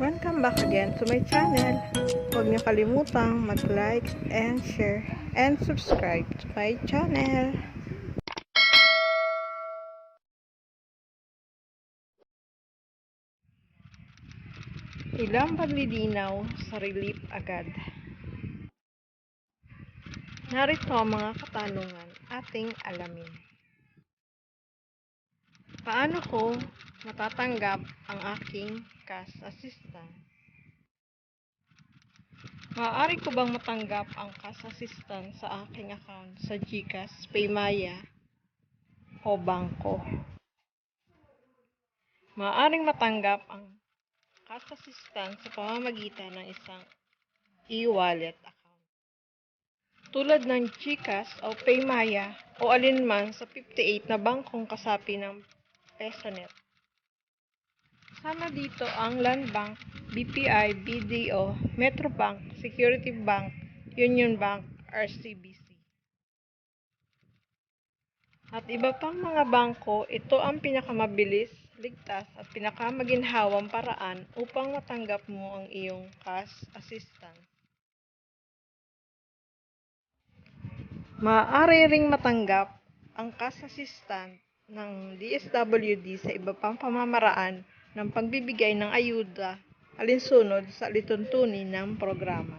Welcome back again to my channel. Huwag niyo kalimutang mag-like and share and subscribe to my channel. Ilang paglilinaw sa relief agad. Narito ang mga katanungan ating alamin. Paano ko matatanggap ang aking cash assistance? Maaari ko bang matanggap ang cash assistance sa aking account sa GCash, Paymaya o bangko? Maaaring matanggap ang cash assistance sa pamamagitan ng isang e-wallet account, tulad ng GCash o Paymaya o alinman sa 58 na bangkong kasapi ng PesoNet. Kasama dito ang Land Bank, BPI, BDO, Metrobank, Security Bank, Union Bank, RCBC. At iba pang mga bangko, ito ang pinakamabilis, ligtas at pinakamaginhawang paraan upang matanggap mo ang iyong cash assistance. Maaari ring matanggap ang cash assistance ng DSWD sa iba pang pamamaraan ng pagbibigay ng ayuda alinsunod sa alituntunin ng programa.